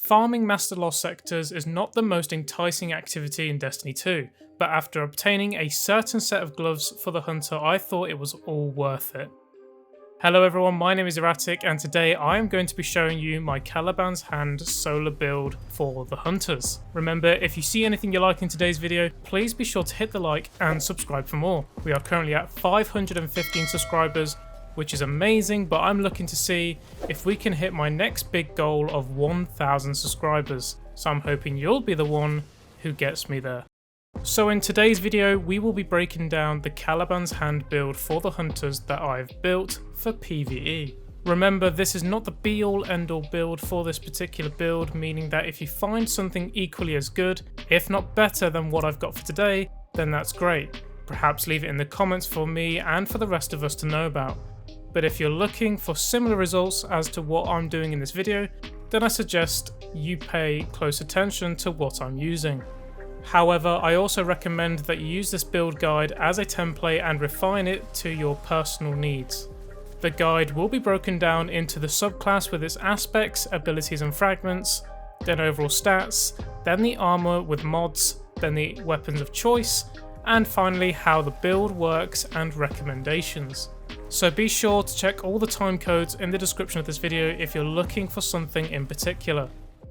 Farming Master Lost Sectors is not the most enticing activity in Destiny 2, but after obtaining a certain set of gloves for the Hunter, I thought it was all worth it. Hello everyone, my name is ERATTIC, and today I am going to be showing you my Caliban's Hand solar build for the Hunters. Remember, if you see anything you like in today's video, please be sure to hit the like and subscribe for more. We are currently at 515 subscribers, which is amazing, but I'm looking to see if we can hit my next big goal of 1,000 subscribers. So I'm hoping you'll be the one who gets me there. So in today's video, we will be breaking down the Caliban's Hand build for the Hunters that I've built for PvE. Remember, this is not the be-all end-all build for this particular build, meaning that if you find something equally as good, if not better than what I've got for today, then that's great. Perhaps leave it in the comments for me and for the rest of us to know about. But if you're looking for similar results as to what I'm doing in this video, then I suggest you pay close attention to what I'm using. However, I also recommend that you use this build guide as a template and refine it to your personal needs. The guide will be broken down into the subclass with its aspects, abilities and fragments, then overall stats, then the armor with mods, then the weapons of choice, and finally how the build works and recommendations. So be sure to check all the time codes in the description of this video if you're looking for something in particular.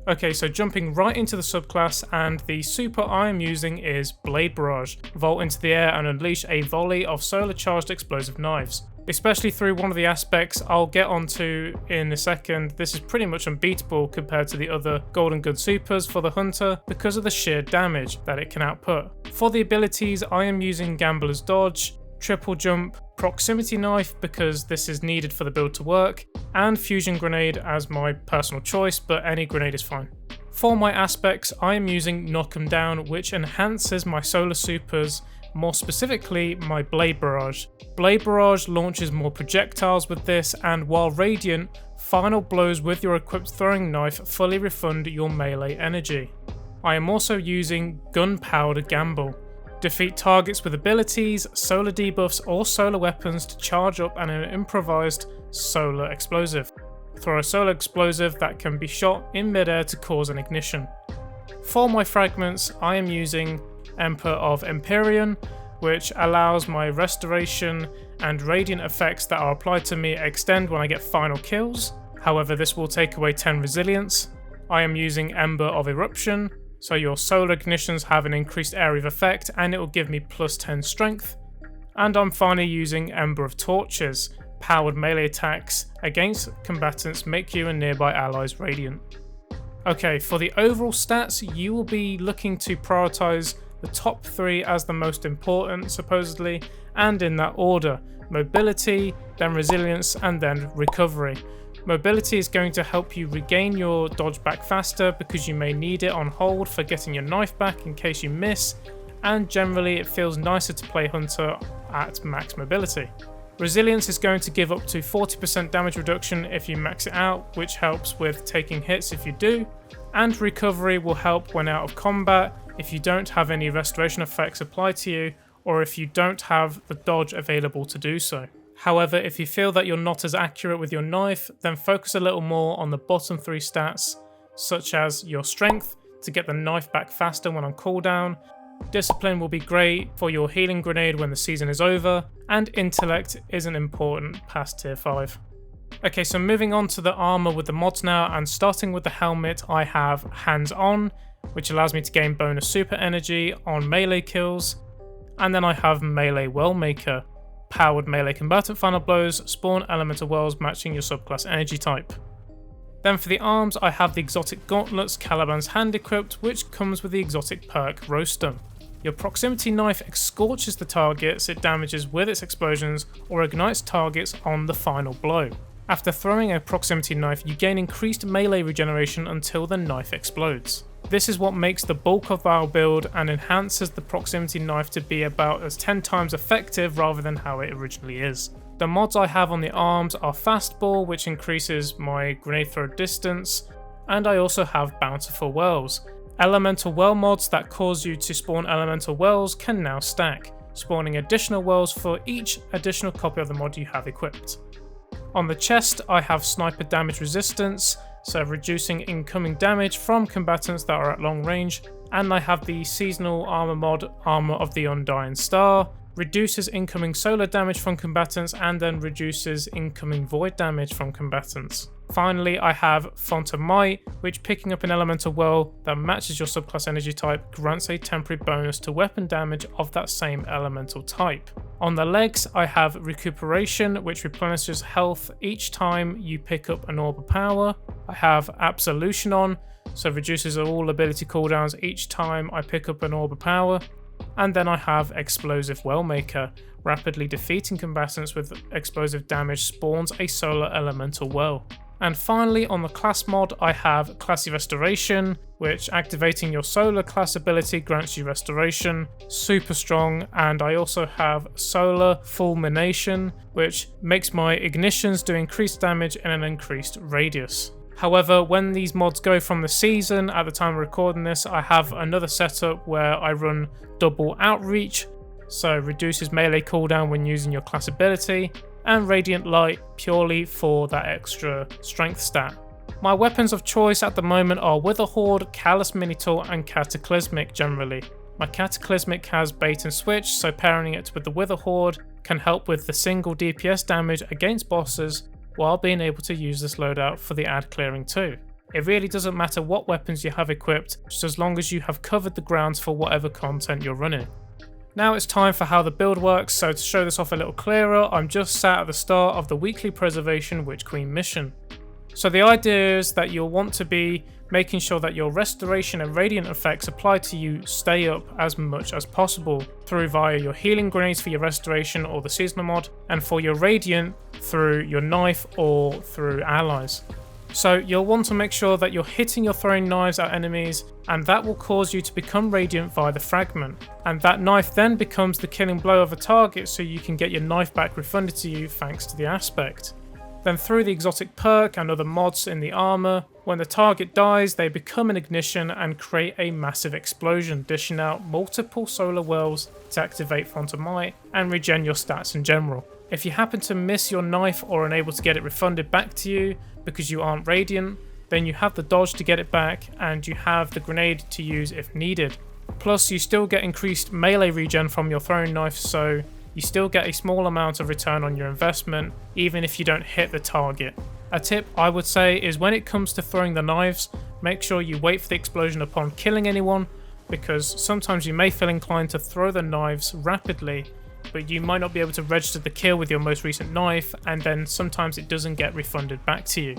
Okay, so jumping right into the subclass, and the super I am using is Blade Barrage. Vault into the air and unleash a volley of solar charged explosive knives. Especially through one of the aspects I'll get onto in a second, this is pretty much unbeatable compared to the other Golden Gun supers for the Hunter because of the sheer damage that it can output. For the abilities, I am using Gambler's Dodge, Triple Jump, Proximity Knife because this is needed for the build to work, and Fusion Grenade as my personal choice, but any grenade is fine. For my aspects, I am using Knock 'em Down, which enhances my solar supers, more specifically my Blade Barrage. Blade Barrage launches more projectiles with this, and while Radiant, final blows with your equipped throwing knife fully refund your melee energy. I am also using Gunpowder Gamble. Defeat targets with abilities, solar debuffs or solar weapons to charge up an improvised solar explosive. Throw a solar explosive that can be shot in midair to cause an ignition. For my fragments, I am using Emperor of Empyrean, which allows my restoration and radiant effects that are applied to me extend when I get final kills. However, this will take away 10 resilience. I am using Ember of Eruption, so your solar ignitions have an increased area of effect and it will give me plus 10 strength. And I'm finally using Ember of Torches. Powered melee attacks against combatants make you and nearby allies radiant. Okay, for the overall stats, you will be looking to prioritize the top 3 as the most important, supposedly, and in that order: mobility, then resilience, and then recovery. Mobility is going to help you regain your dodge back faster because you may need it on hold for getting your knife back in case you miss, and generally it feels nicer to play Hunter at max mobility. Resilience is going to give up to 40% damage reduction if you max it out, which helps with taking hits if you do, and recovery will help when out of combat if you don't have any restoration effects applied to you, or if you don't have the dodge available to do so. However, if you feel that you're not as accurate with your knife, then focus a little more on the bottom 3 stats, such as your strength to get the knife back faster when on cooldown, discipline will be great for your healing grenade when the season is over, and intellect isn't important past tier 5. Okay, so moving on to the armor with the mods now, and starting with the helmet, I have Hands On, which allows me to gain bonus super energy on melee kills, and then I have Melee Wellmaker. Powered melee combatant final blows spawn elemental wells matching your subclass energy type. Then for the arms, I have the exotic gauntlets Caliban's Hand equipped, which comes with the exotic perk Roaster. Your proximity knife scorches the targets it damages with its explosions or ignites targets on the final blow. After throwing a proximity knife, you gain increased melee regeneration until the knife explodes. This is what makes the bulk of our build and enhances the proximity knife to be about as 10 times effective rather than how it originally is. The mods I have on the arms are Fastball, which increases my grenade throw distance, and I also have Bountiful Wells. Elemental well mods that cause you to spawn elemental wells can now stack, spawning additional wells for each additional copy of the mod you have equipped. On the chest, I have Sniper Damage Resistance, so reducing incoming damage from combatants that are at long range. And I have the seasonal armor mod, Armour of the Undying Star, reduces incoming solar damage from combatants and then reduces incoming void damage from combatants. Finally, I have Font of Might, which, picking up an elemental well that matches your subclass energy type, grants a temporary bonus to weapon damage of that same elemental type. On the legs, I have Recuperation, which replenishes health each time you pick up an orb of power. I have Absolution on, so reduces all ability cooldowns each time I pick up an orb of power. And then I have Explosive Wellmaker. Rapidly defeating combatants with explosive damage spawns a solar elemental well. And finally, on the class mod, I have Classy Restoration, which, activating your solar class ability, grants you restoration. Super strong. And I also have Solar Fulmination, which makes my ignitions do increased damage in an increased radius. However, when these mods go from the season, at the time of recording this, I have another setup where I run double outreach, so reduces melee cooldown when using your class ability, and Radiant Light purely for that extra strength stat. My weapons of choice at the moment are Witherhoard, Callous Minotaur, and Cataclysmic generally. My Cataclysmic has bait and switch, so pairing it with the Witherhoard can help with the single DPS damage against bosses, while being able to use this loadout for the ad clearing too. It really doesn't matter what weapons you have equipped, just as long as you have covered the grounds for whatever content you're running. Now it's time for how the build works, so to show this off a little clearer, I'm just sat at the start of the weekly Preservation Witch Queen mission. So the idea is that you'll want to be making sure that your restoration and radiant effects applied to you stay up as much as possible through via your healing grenades for your restoration or the seasonal mod, and for your radiant through your knife or through allies. So you'll want to make sure that you're hitting your throwing knives at enemies, and that will cause you to become radiant via the fragment, and that knife then becomes the killing blow of a target, so you can get your knife back refunded to you thanks to the aspect. Then through the exotic perk and other mods in the armor, when the target dies, they become an ignition and create a massive explosion, dishing out multiple solar wells to activate Font of Might and regen your stats in general. If you happen to miss your knife or are unable to get it refunded back to you because you aren't radiant, then you have the dodge to get it back, and you have the grenade to use if needed. Plus, you still get increased melee regen from your throwing knife, so you still get a small amount of return on your investment, even if you don't hit the target. A tip I would say is, when it comes to throwing the knives, make sure you wait for the explosion upon killing anyone, because sometimes you may feel inclined to throw the knives rapidly, but you might not be able to register the kill with your most recent knife, and then sometimes it doesn't get refunded back to you.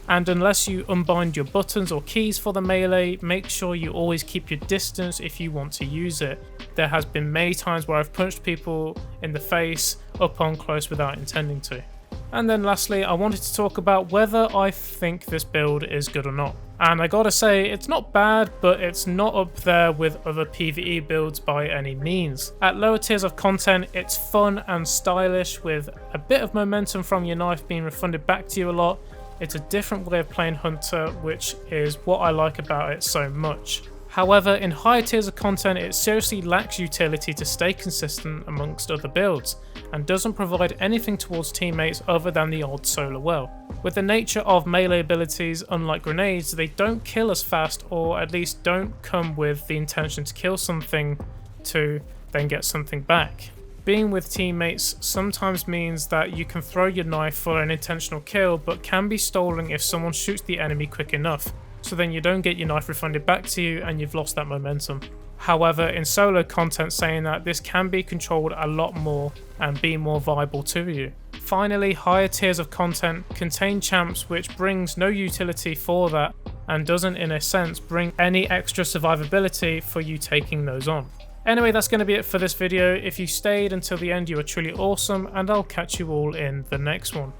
And unless you unbind your buttons or keys for the melee, make sure you always keep your distance if you want to use it. There has been many times where I've punched people in the face up on close without intending to. And then lastly, I wanted to talk about whether I think this build is good or not. And I gotta say, it's not bad, but it's not up there with other PvE builds by any means. At lower tiers of content, it's fun and stylish, with a bit of momentum from your knife being refunded back to you a lot. It's a different way of playing Hunter, which is what I like about it so much. However, in higher tiers of content, it seriously lacks utility to stay consistent amongst other builds, and doesn't provide anything towards teammates other than the odd solar well. With the nature of melee abilities, unlike grenades, they don't kill as fast, or at least don't come with the intention to kill something to then get something back. Being with teammates sometimes means that you can throw your knife for an intentional kill, but can be stolen if someone shoots the enemy quick enough, so then you don't get your knife refunded back to you and you've lost that momentum. However, in solo content, saying that this can be controlled a lot more and be more viable to you. Finally, higher tiers of content contain champs which brings no utility for that, and doesn't in a sense bring any extra survivability for you taking those on. Anyway, that's going to be it for this video. If you stayed until the end, you are truly awesome, and I'll catch you all in the next one.